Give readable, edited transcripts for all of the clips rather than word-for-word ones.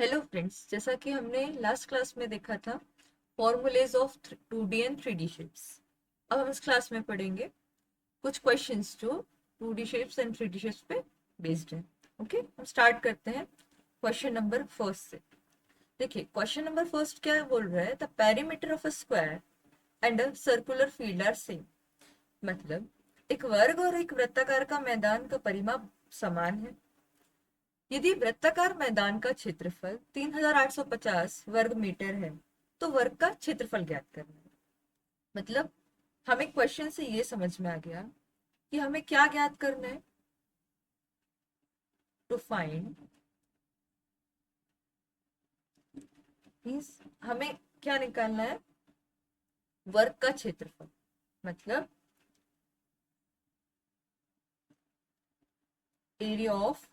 Hello friends, जैसा कि हमने लास्ट क्लास में देखा था formulas of 2D and 3D shapes. अब हम इस क्लास में पढ़ेंगे कुछ क्वेश्चंस जो 2D shapes and 3D shapes पे बेस्ड हैं। ओके, हम स्टार्ट करते हैं क्वेश्चन नंबर फर्स्ट से। देखिए, क्वेश्चन नंबर फर्स्ट क्या बोल रहा है, the perimeter of a square and a circular field are same. मतलब एक वर्ग और एक वृत्ताकार का मैदान का परिमाप समान है यदि वृत्ताकार मैदान का क्षेत्रफल 3850 वर्ग मीटर है तो वर्ग का क्षेत्रफल ज्ञात करना है। मतलब हमें क्वेश्चन से ये समझ में आ गया कि हमें क्या ज्ञात करना है। टू फाइंड मीन्स हमें क्या निकालना है, वर्ग का क्षेत्रफल। मतलब एरिया ऑफ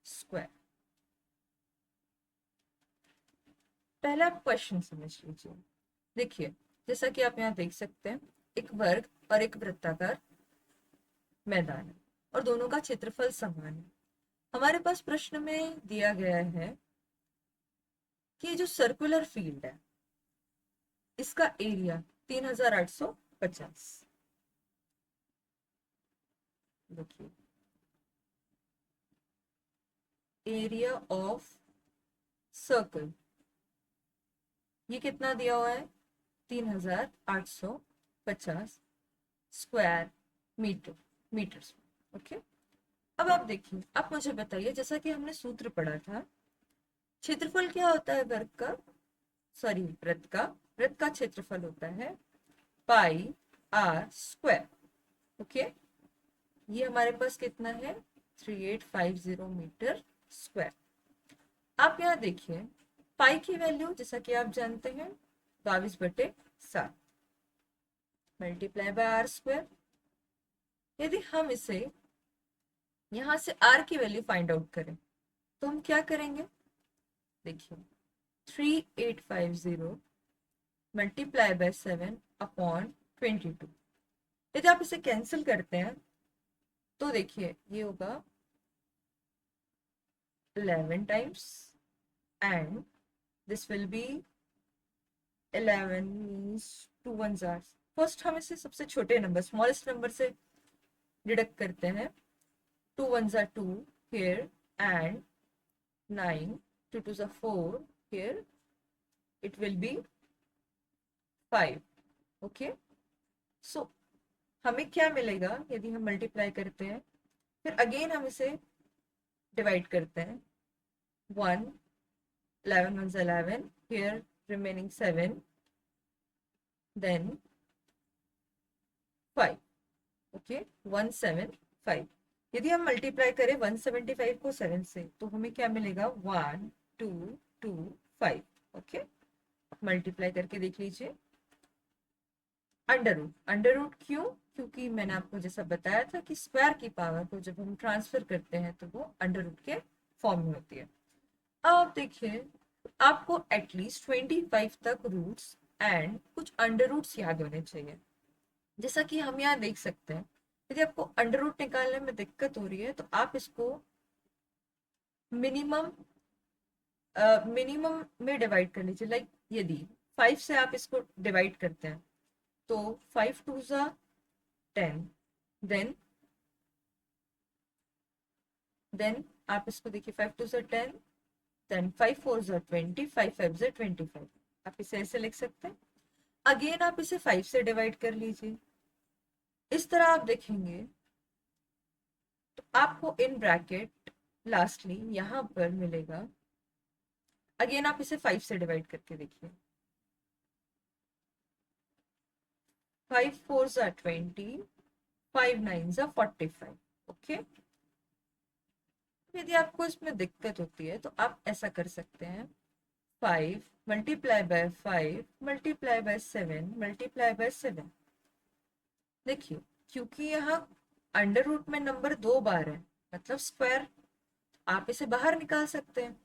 स्क्वायर। पहला क्वेश्चन समझ लीजिए। देखिए, जैसा कि आप यहाँ देख सकते हैं, एक वर्ग और एक वृत्ताकार मैदान है और दोनों का क्षेत्रफल समान है। हमारे पास प्रश्न में दिया गया है कि ये जो सर्कुलर फील्ड है इसका एरिया 3850। देखिए, एरिया ऑफ सर्कल ये कितना दिया हुआ है, 3850 स्क्वायर मीटर, मीटर्स। ओके, अब आप देखिए, आप मुझे बताइए, जैसा कि हमने सूत्र पढ़ा था, क्षेत्रफल क्या होता है वर्ग का, सॉरी वृत्त का क्षेत्रफल होता है पाई आर स्क्वायर। ओके, ये हमारे पास कितना है, 3850 मीटर स्क्वायर। आप यहाँ देखिए, पाई की वैल्यू जैसा कि आप जानते हैं 22/7 मल्टीप्लाई बाय आर स्क्वायर। यदि हम इसे यहाँ से आर की वैल्यू फाइंड आउट करें तो हम क्या करेंगे, देखिए 3850 मल्टीप्लाई बाय 7/22। यदि आप इसे कैंसिल करते हैं तो देखिए ये होगा 11 times and this will be 11 means 2 1s are. First हम इसे सबसे छोटे नंबर, स्मॉलेस्ट नंबर से डिडक्ट करते हैं। 2 1s are 2 here and 9, 2 2s are 4 here, it will be 5. Okay, सो हमें क्या मिलेगा यदि हम मल्टीप्लाई करते हैं, फिर अगेन हम इसे डिवाइड करते हैं। 1, 11 1s 11 here, remaining 7, then 5। Okay, 175। यदि हम मल्टीप्लाई करें 175 को 7 से तो हमें क्या मिलेगा, 1225। ओके, मल्टीप्लाई करके देख लीजिए। अंडर रूट क्यों, क्योंकि मैंने आपको जैसा बताया था कि स्क्वायर की पावर को जब हम ट्रांसफर करते हैं तो वो अंडर रूट के फॉर्म में होती है। अब आप देखिए, आपको एटलीस्ट 25 तक रूट्स एंड कुछ अंडर रूट्स याद होने चाहिए। जैसा कि हम यहाँ देख सकते हैं, यदि आपको अंडर रूट निकालने में दिक्कत हो रही है तो आप इसको मिनिमम मिनिमम में डिवाइड कर लीजिए। लाइक यदि 5 से आप इसको डिवाइड करते हैं तो 5 2 ज़ा 10, देन आप इसको देखिए, 5 2 ज़ा 10, देन 5 4 ज़ा 20, 5 5 ज़ा 25। आप इसे ऐसे लिख सकते हैं। अगेन आप इसे 5 से डिवाइड कर लीजिए। इस तरह आप देखेंगे तो आपको इन ब्रैकेट लास्टली यहाँ पर मिलेगा। अगेन आप इसे 5 से डिवाइड करके देखिए, 5 4 ज़ा 20, 5 9 ज़ा 45। ओके, यदि आपको इसमें दिक्कत होती है तो आप ऐसा कर सकते हैं, 5 multiply by 5 multiply by 7 multiply by 7। देखिए, क्योंकि यहाँ अंडर रूट में नंबर 2 बार है, मतलब स्क्वायर, आप इसे बाहर निकाल सकते हैं।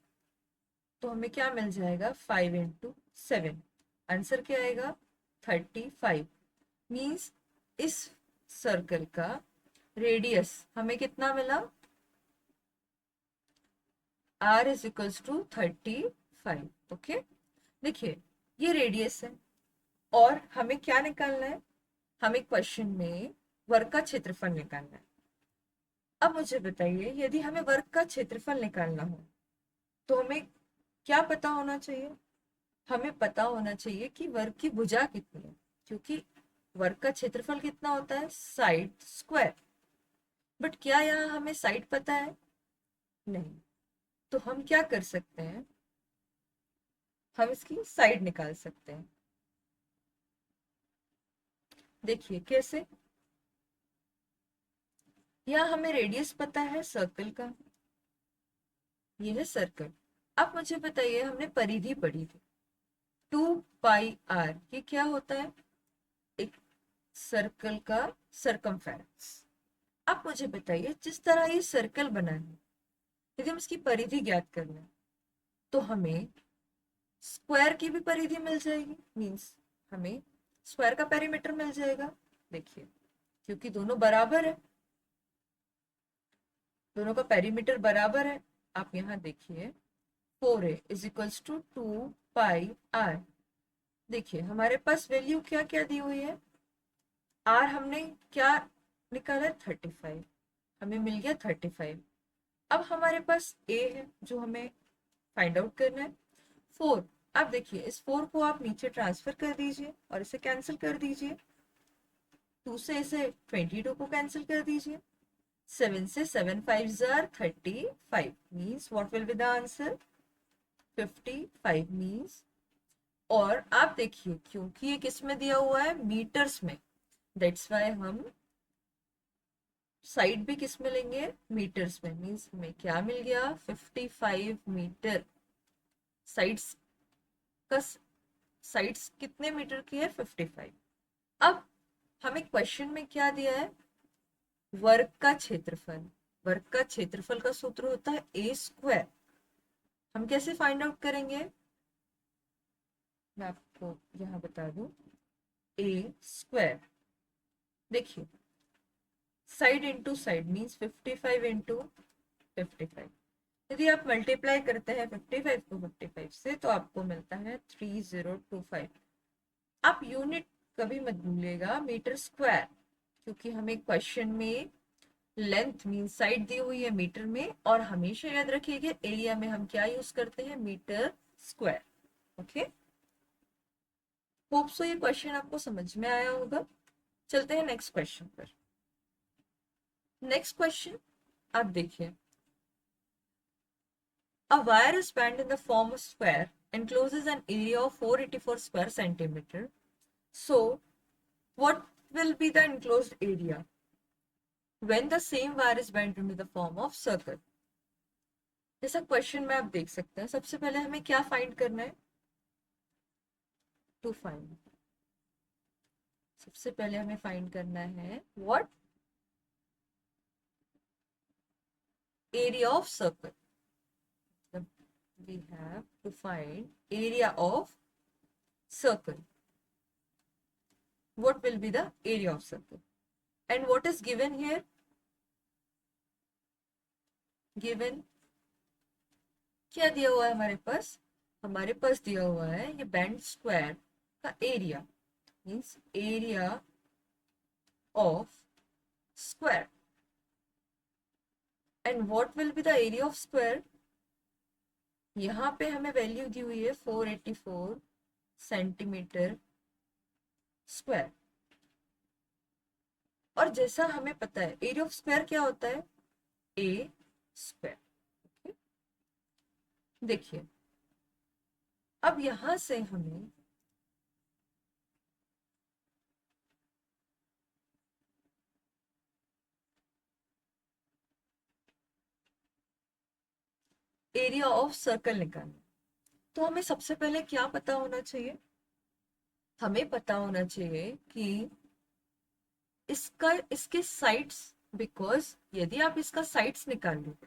तो हमें क्या मिल जाएगा, 5 into 7। आंसर क्या आएगा, 35। मीन्स इस सर्कल का रेडियस हमें कितना मिला, r is equals to 35। Okay, देखिए ये रेडियस है और हमें क्या निकालना है, हमें क्वेश्चन में वर्ग का क्षेत्रफल निकालना है। अब मुझे बताइए, यदि हमें वर्ग का क्षेत्रफल निकालना हो तो हमें क्या पता होना चाहिए, हमें पता होना चाहिए कि वर्ग की भुजा कितनी है, क्योंकि वर्ग का क्षेत्रफल कितना होता है, साइड स्क्वायर। बट क्या यहाँ हमें साइड पता है, नहीं। तो हम क्या कर सकते हैं, हम इसकी साइड निकाल सकते हैं। देखिए कैसे, यहाँ हमें रेडियस पता है सर्कल का, ये है सर्कल। अब मुझे बताइए, हमने परिधि पढ़ी थी 2 पाई r, ये क्या होता है, एक सर्कल का सरकमफेरेंस। अब मुझे बताइए, जिस तरह ये सर्कल बना है, यदि हम इसकी परिधि ज्ञात करना है तो हमें स्क्वायर की भी परिधि मिल जाएगी, मींस हमें स्क्वायर का पेरीमीटर मिल जाएगा। देखिए, क्योंकि दोनों बराबर है, दोनों का पेरीमीटर बराबर है। आप यहाँ देखिए 4a is equals to 2 pi r। देखिए हमारे पास वैल्यू क्या क्या दी हुई है, r हमने क्या निकाला है 35, हमें मिल गया 35। अब हमारे पास a है जो हमें फाइंड आउट करना है 4। अब देखिए इस 4 को आप नीचे ट्रांसफर कर दीजिए और इसे कैंसिल कर दीजिए, 2 से इसे 22 को कैंसिल कर दीजिए, 7 से 7 5 jar 35 means what will be the answer 55 means. और आप देखिए क्योंकि ये किस में दिया हुआ है, मीटर्स में, दैट्स वाई हम साइड भी किस में लेंगे, मीटर्स में। मीन्स हमें क्या मिल गया, 55 मीटर। साइड्स का साइड्स कितने मीटर की है, 55। अब हमें क्वेश्चन में क्या दिया है, वर्ग का क्षेत्रफल। वर्ग का क्षेत्रफल का सूत्र होता है ए स्क्वायर। हम कैसे फाइंड आउट करेंगे, मैं आपको यहाँ बता दूं, ए स्क्वायर। देखिए side into side means 55 into 55। यदि आप मल्टीप्लाई करते हैं 55 को 55 से तो आपको मिलता है 3025। आप यूनिट कभी मत भूलिएगा मीटर स्क्वायर, क्योंकि हमें क्वेश्चन में लेंथ मीन साइड दी हुई है मीटर में, और हमेशा याद रखिएगा एरिया में हम क्या यूज करते हैं, metre square. Okay, hope so ये क्वेश्चन आपको समझ में आया होगा। चलते हैं नेक्स्ट क्वेश्चन पर। नेक्स्ट क्वेश्चन आप देखिए, a wire is bent in the form of square encloses an area of 484 square centimeter. So what will be the enclosed area when the same wire is bent into the form of circle? जैसा question में आप देख सकते हैं, सबसे पहले हमें क्या फाइंड करना है, टू फाइंड, सबसे पहले हमें फाइंड करना है what, area of circle. we have to find area of circle. What will be the area of circle? And what is given here? Given क्या दिया हुआ है हमारे पास, हमारे पास दिया हुआ है ये बैंड स्क्वायर का area, means area of square. And what will be the area of square, यहाँ पे हमें वैल्यू दी हुई है 484 सेंटीमीटर स्क्वायर। और जैसा हमें पता है एरिया ऑफ स्क्वायर क्या होता है, ए स्क्वायर। देखिए अब यहां से हमें एरिया ऑफ सर्कल निकालना, तो हमें सबसे पहले क्या पता होना चाहिए, हमें पता होना चाहिए कि इसका इसके साइड्स, बिकॉज यदि आप इसका साइड्स निकालोगे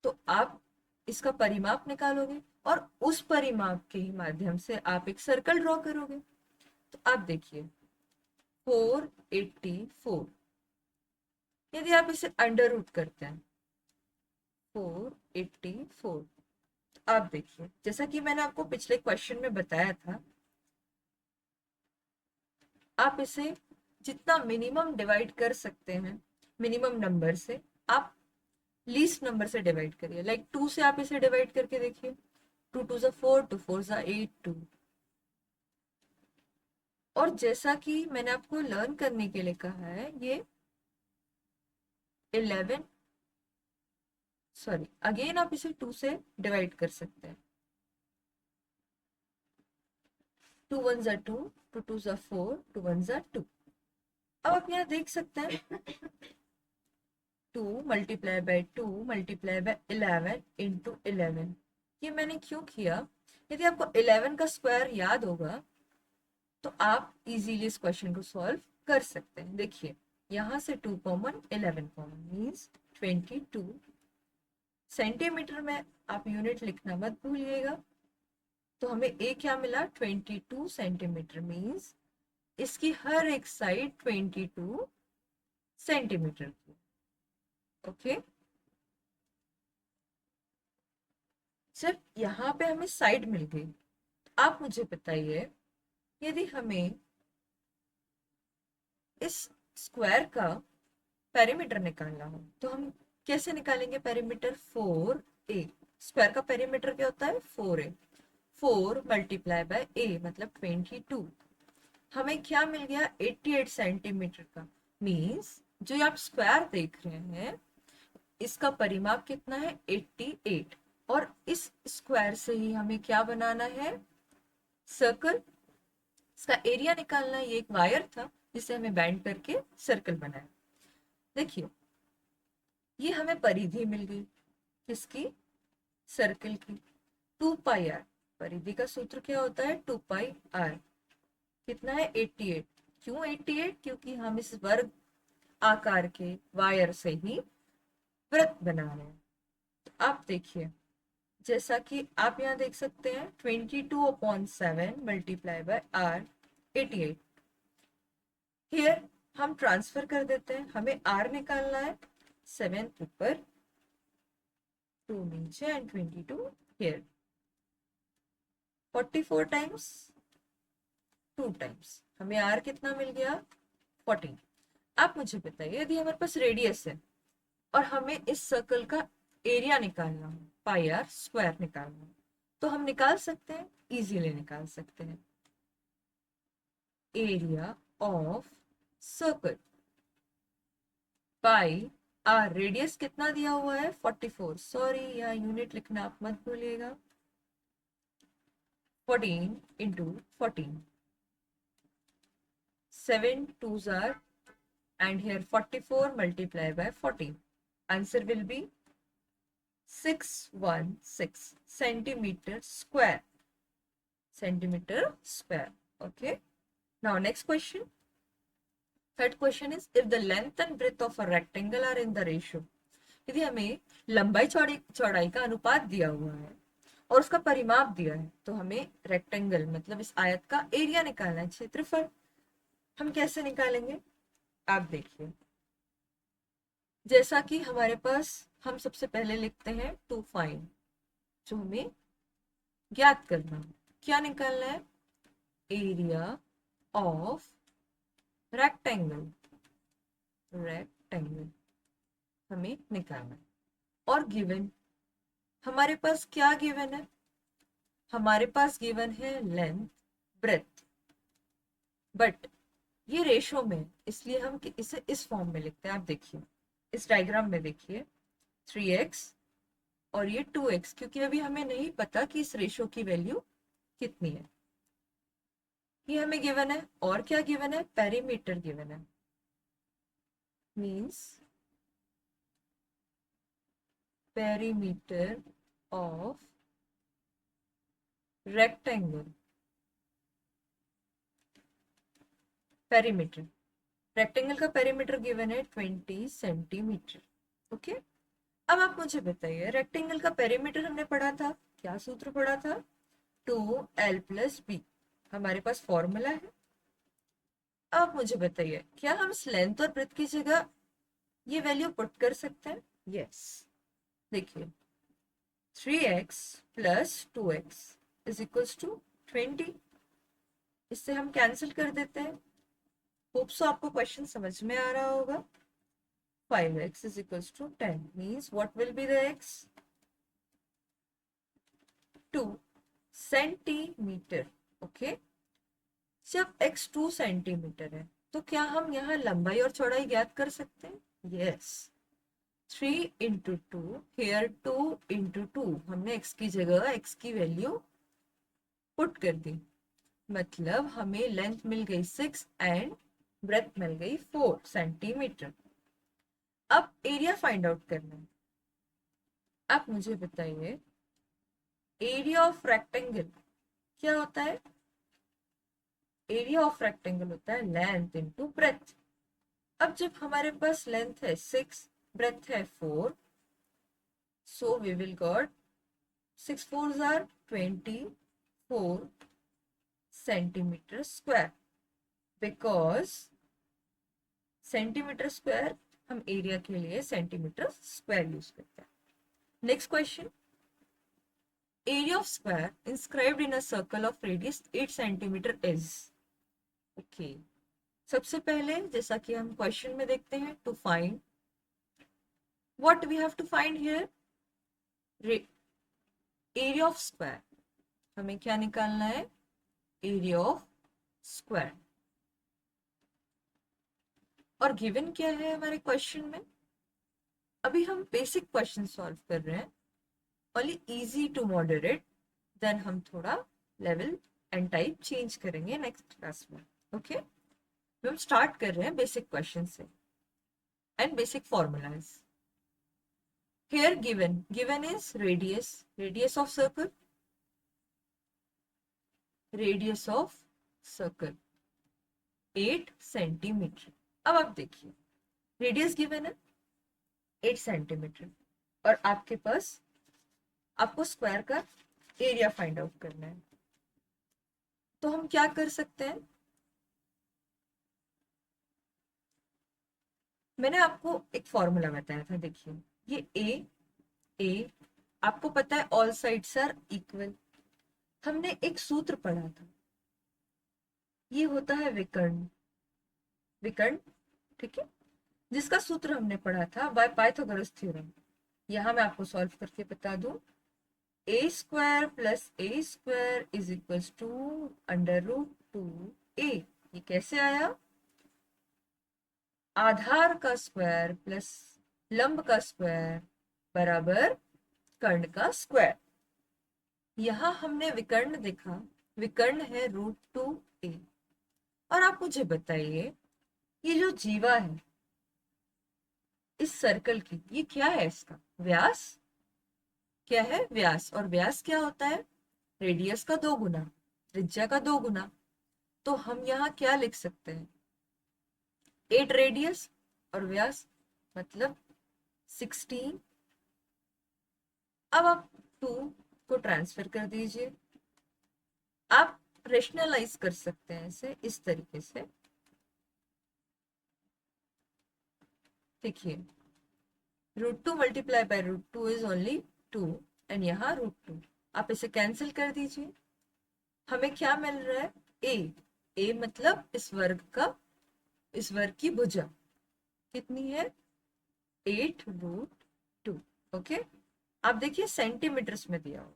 तो आप इसका परिमाप निकालोगे और उस परिमाप के ही माध्यम से आप एक सर्कल ड्रॉ करोगे। तो आप देखिए 484, यदि आप इसे अंडर रूट करते हैं 484। आप देखिए, जैसा कि मैंने आपको पिछले क्वेश्चन में बताया था, आप इसे जितना मिनिमम डिवाइड कर सकते हैं मिनिमम नंबर से, आप लीस्ट नंबर से डिवाइड करिए। लाइक 2 से आप इसे डिवाइड करके देखिए। 2 2 ज़ा 4, 2 4 ज़ा 8, 2। और जैसा कि मैंने आपको लर्न करने के लिए कहा है, ये 11, सॉरी, अगेन आप इसे 2 से डिवाइड कर सकते हैं। 2 1 ज़ा 2, 2 2 ज़ा 4, 2 1 ज़ा 2। अब आप यहाँ देख सकते हैं 2 multiply by 2 multiply by 11 into 11। ये मैंने क्यों किया? यदि आपको 11 का स्क्वायर याद होगा तो आप इजीली इस क्वेश्चन को सॉल्व कर सकते हैं। देखिए, यहाँ से 2 कॉमन, 11 कॉमन, मीन्स 22 सेंटीमीटर में। आप यूनिट लिखना मत भूलिएगा। तो हमें ए क्या मिला? 22 सेंटीमीटर, मीन्स इसकी हर एक साइड 22 सेंटीमीटर की। ओके, सिर्फ यहाँ पे हमें साइड मिल गई। आप मुझे बताइए, यदि हमें इस स्क्वायर का पेरीमीटर निकालना हो तो हम कैसे निकालेंगे पेरीमीटर? 4a। स्क्वायर का पेरीमीटर क्या होता है? 4a। 4 मल्टीप्लाई बाय a मतलब 22। हमें क्या मिल गया? 88 सेंटीमीटर का। मीन्स जो आप स्क्वायर देख रहे हैं इसका परिमाप कितना है? 88। और इस स्क्वायर से ही हमें क्या बनाना है? सर्कल। इसका एरिया निकालना है। ये एक वायर था जिसे हमें बैंड करके सर्कल बनाया। देखिए, ये हमें परिधि मिल गई। किसकी? सर्कल की। 2 पाई आर। परिधि का सूत्र क्या होता है? 2 पाई आर। कितना है? 88। क्यों 88? क्योंकि हम इस वर्ग आकार के वायर से ही वृत्त बना रहे हैं। तो आप देखिए, जैसा कि आप यहाँ देख सकते हैं 22/7 मल्टीप्लाई बाय आर 88। हियर हम ट्रांसफर कर देते हैं। हमें आर निकालना है। 7 ऊपर, 2 नीचे एंड 22 हियर। 44 टाइम्स 2 टाइम्स हमें आर कितना मिल गया? 14। आप मुझे बताइए, यदि हमारे पास रेडियस है और हमें इस सर्कल का एरिया निकालना हो, पाई आर स्क्वायर निकालना हो, तो हम निकाल सकते हैं, इजीली निकाल सकते हैं। Area of circle pi R, radius कितना दिया हुआ है? 44। सॉरी, यहाँ यूनिट लिखना आप मत भूलिएगा। 14 into 14, 7 2s are, and here 44 multiplied by 14. Answer will be 616 centimeter square. Centimeter square. Okay. Now next question. Third question is, if the length and breadth of a rectangle are in the ratio. यदि हमें लंबाई चौड़ाई का अनुपात दिया हुआ है और उसका परिमाप दिया है, तो हमें रेक्टेंगल मतलब इस आयत का एरिया निकालना है, क्षेत्रफल। हम कैसे निकालेंगे? आप देखिए, जैसा कि हमारे पास, हम सबसे पहले लिखते हैं टू फाइंड, जो हमें ज्ञात करना है। क्या निकालना है? Area of rectangle. रेक्टेंगल हमें निकालना है। और गिवन, हमारे पास क्या गिवन है? हमारे पास गिवन है लेंथ, ब्रेथ, बट ये रेशो में, इसलिए हम इसे इस फॉर्म में लिखते हैं। आप देखिए, इस डायग्राम में देखिए, 3x और ये 2x, क्योंकि अभी हमें नहीं पता कि इस रेशो की वैल्यू कितनी है। ये हमें गिवन है। और क्या गिवन है? पेरीमीटर गिवन है। Means perimeter of rectangle. Perimeter, rectangle का पेरीमीटर गिवन है 20 सेंटीमीटर। ओके। अब आप मुझे बताइए, रेक्टेंगल का पेरीमीटर हमने पढ़ा था, क्या सूत्र पढ़ा था? 2l+b। हमारे पास फॉर्मूला है। अब मुझे बताइए, क्या हम इस लेंथ और ब्रेथ की जगह ये वैल्यू पुट कर सकते हैं? यस। देखिए 3x plus 2x is equals to 20। इससे हम कैंसिल कर देते हैं। होप सो आपको क्वेश्चन समझ में आ रहा होगा। 5x is equals to 10 means what will be the x? 2 centimetre. Okay, जब x 2 सेंटीमीटर है तो क्या हम यहाँ लंबाई और चौड़ाई ज्ञात कर सकते हैं? Yes. 3 into two, here 2 into two, हमने x की जगह x की वैल्यू पुट कर दी। मतलब हमें लेंथ मिल गई 6 एंड ब्रेथ मिल गई 4 सेंटीमीटर। अब एरिया फाइंड आउट करना है। आप मुझे बताइए एरिया ऑफ रेक्टेंगल क्या होता है? एरिया ऑफ रेक्टेंगल होता है लेंथ इनटू ब्रेथ। अब जब हमारे पास लेंथ है 6, ब्रेथ है 4, so we will got 6 4s are 24 centimetre square, because centimetre square हम एरिया के लिए सेंटीमीटर स्क्वायर यूज करते हैं। Next question, area of square inscribed in a circle of radius 8 centimeter is? Okay, सबसे पहले जैसा कि हम क्वेश्चन में देखते हैं, to find what we have to find here, area of square. हमें क्या निकालना है? Area of square. और गिवन क्या है हमारे क्वेश्चन में? अभी हम बेसिक क्वेश्चन सॉल्व कर रहे हैं, only easy to moderate, then हम थोड़ा लेवल एंड टाइप चेंज करेंगे नेक्स्ट क्लास में। ओके, हम स्टार्ट कर रहे हैं बेसिक क्वेश्चन से and basic formulas. Here given is radius of circle, radius of circle 8 centimeter. अब आप देखिए रेडियस गिवन है 8 सेंटीमीटर और आपके पास आपको स्क्वायर का एरिया फाइंड आउट करना है। तो हम क्या कर सकते हैं? मैंने आपको एक फॉर्मूला बताया था, देखिए ये ए आपको पता है ऑल साइड्स आर इक्वल। हमने एक सूत्र पढ़ा था, ये होता है विकर्ण। विकर्ण, ठीक है, जिसका सूत्र हमने पढ़ा था बाय पाइथागोरस थ्योरम। यहां मैं आपको सॉल्व करके बता दूं, A square plus A square is equal to under root 2a। ये कैसे आया? आधार का स्क्वायर प्लस लंब का स्क्वायर बराबर कर्ण का स्क्वायर। यहां हमने विकर्ण देखा, विकर्ण है √2a। और आप मुझे बताइए ये जो जीवा है इस सर्कल की, ये क्या है? इसका व्यास क्या है? व्यास। और व्यास क्या होता है? रेडियस का 2 गुना, त्रिज्या का 2 गुना। तो हम यहाँ क्या लिख सकते हैं? 8 रेडियस और व्यास मतलब 16। अब आप 2 को ट्रांसफर कर दीजिए। आप रेशनलाइज कर सकते हैं इसे इस तरीके से, देखिए √2 multiply by √2 is only 2 and यहाँ √2। आप इसे कैंसिल कर दीजिए। हमें क्या मिल रहा है? ए मतलब इस वर्ग की भुजा कितनी है? 8√2। ओके, आप देखिए सेंटीमीटर्स में दिया हुआ।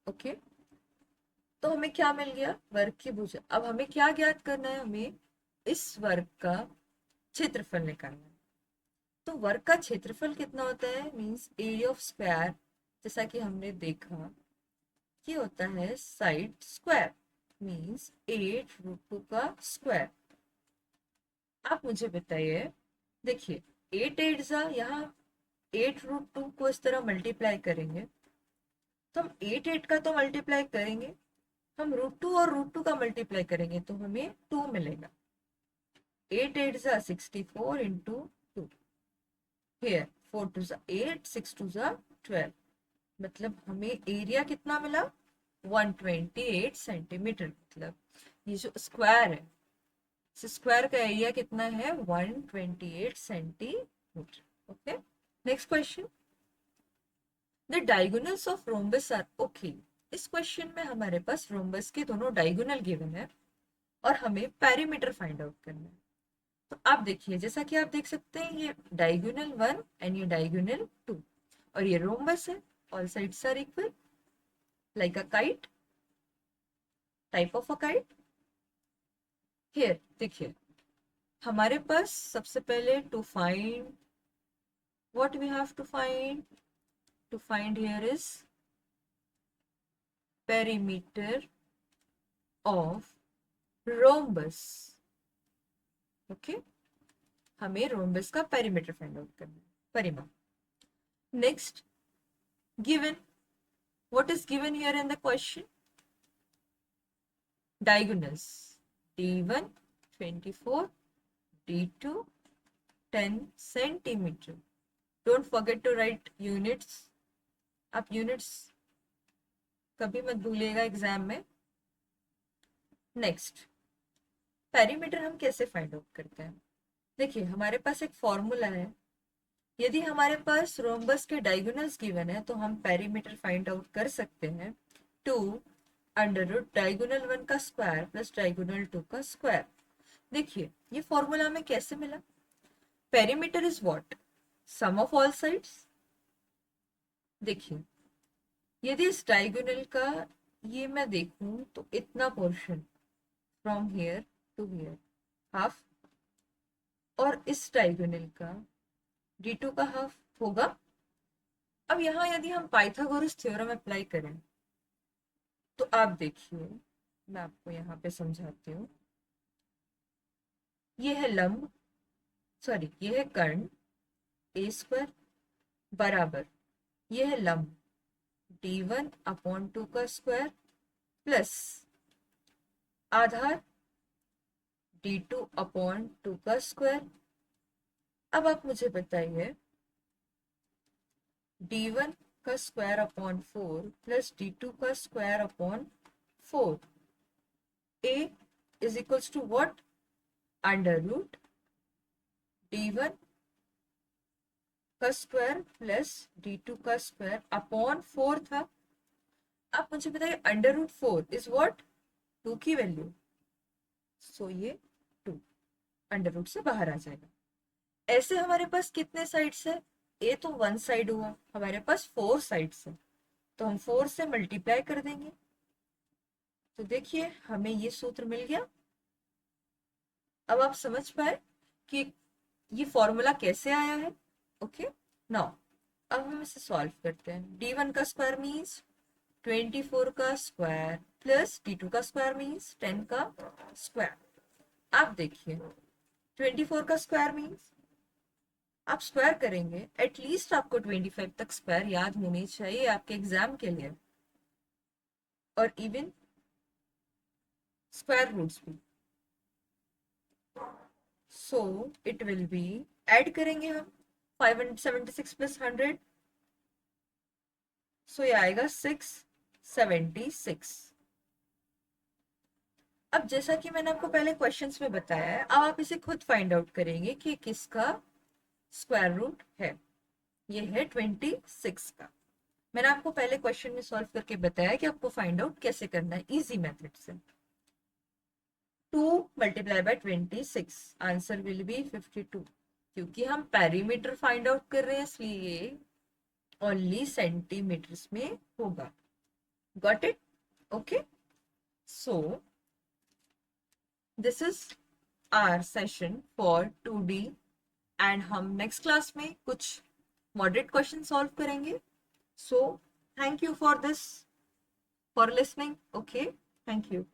ओके, तो हमें क्या मिल गया? वर्ग की भुजा। अब हमें क्या ज्ञात करना है? हमें इस वर्ग का क्षेत्रफल निकालना है। तो वर्ग का क्षेत्रफल कितना होता है? मींस एरिया ऑफ स्क्वायर, जैसा कि हमने देखा ये होता है साइड स्क्वायर, मींस 8√2 का स्क्वायर। आप मुझे बताइए, देखिए 8 8 यहाँ 8√2 को इस तरह मल्टीप्लाई करेंगे तो हम 8 का तो मल्टीप्लाई करेंगे, हम √2 और √2 का मल्टीप्लाई करेंगे तो हमें 2 मिलेगा। 8 8 64 इंटू 2, हियर 4 2 8, 6 2 12। मतलब हमें एरिया कितना मिला? 128 सेंटीमीटर। मतलब ये जो स्क्वायर है, स्क्वायर का एरिया कितना है? 128 centimeter. Meter. Okay, next question, the diagonals of rhombus are okay. इस क्वेश्चन में हमारे पास रोम्बस के दोनों डायगोनल गिवन है और हमें पेरीमीटर फाइंड आउट करना है। तो आप देखिए, जैसा कि आप देख सकते हैं, ये डायगोनल 1 एंड ये डायगोनल 2 और ये रोम्बस है, all sides are equal like a kite, type of a kite. Here देखिए, हमारे पास सबसे पहले to find what we have to find here is perimeter of rhombus। Okay, हमें रोम्बस का पेरीमीटर फाइंड आउट करना है, परिमाप। Next, given, what is given here in the question? Diagonals d1 24, d2 10 centimeter. Don't forget to write units, आप units कभी मत भूलिएगा exam में। नेक्स्ट, पेरीमीटर हम कैसे फाइंड आउट करते हैं? देखिए, हमारे पास एक फॉर्मूला है। यदि हमारे पास रोम्बस के डायगोनल्स गिवन है तो हम पेरीमीटर फाइंड आउट कर सकते हैं 2 अंडर रूट डायगोनल 1 का स्क्वायर प्लस डायगोनल 2 का स्क्वायर। देखिए, ये फॉर्मूला हमें कैसे मिला? Perimeter is what? Sum of all sides. देखिए, यदि इस डायगोनल का ये मैं देखूं तो इतना portion from here to here half, और इस डायगोनल का d2 का हाफ होगा। अब यहाँ यदि हम पाइथागोरस थ्योरम अप्लाई करें तो आप देखिए, मैं आपको यहाँ पे समझाती हूँ। ये है लंब, सॉरी ये है कर्ण ए स्क्वायर बराबर ये है लंब d1 अपॉन 2 का स्क्वायर प्लस आधार d2 अपॉन 2 का स्क्वायर। अब आप मुझे बताइए, d1 का स्क्वायर अपॉन 4 प्लस d2 का square upon 4, a is equals to what? Under root d1 का स्क्वायर प्लस d2 का स्क्वायर अपॉन 4 था। आप मुझे बताइए, अंडर रूट 4 इज व्हाट? 2 की वैल्यू, सो ये 2 अंडर रूट से बाहर आ जाएगा। ऐसे हमारे पास कितने साइड्स है? ए तो 1 साइड हुआ, हमारे पास 4 साइड्स है, तो हम 4 से मल्टीप्लाई कर देंगे। तो देखिए, हमें ये सूत्र मिल गया। अब आप समझ पाए कि ये फॉर्मूला कैसे आया है। ओके, नाउ अब हम इसे सॉल्व करते हैं। d1 का स्क्वायर मीन्स 24 का स्क्वायर प्लस d2 का स्क्वायर मीन्स 10 का स्क्वायर। आप देखिए, 24 का स्क्वायर मीन्स आप स्क्वायर करेंगे, एटलीस्ट आपको 25 तक स्क्वायर याद होनी चाहिए आपके एग्जाम के लिए, और इवन स्क्वायर रूट्स भी। So it will be, add करेंगे हम 576 प्लस 100, सो ये आएगा 676। अब जैसा कि मैंने आपको पहले क्वेश्चंस में बताया है, अब आप इसे खुद फाइंड आउट करेंगे कि किसका स्क्वायर रूट है। ये है 26 का। मैंने आपको पहले क्वेश्चन में सॉल्व करके बताया कि आपको फाइंड आउट कैसे करना है, इजी मेथड से। 2 multiply by 26, answer will be 52। क्योंकि हम पेरीमीटर फाइंड आउट कर रहे हैं इसलिए ओनली सेंटीमीटर्स में होगा। Got it? Okay, so this is our session for 2D and हम नेक्स्ट क्लास में कुछ मॉडरेट क्वेश्चन सॉल्व करेंगे। So thank you for this, for listening. Okay, thank you.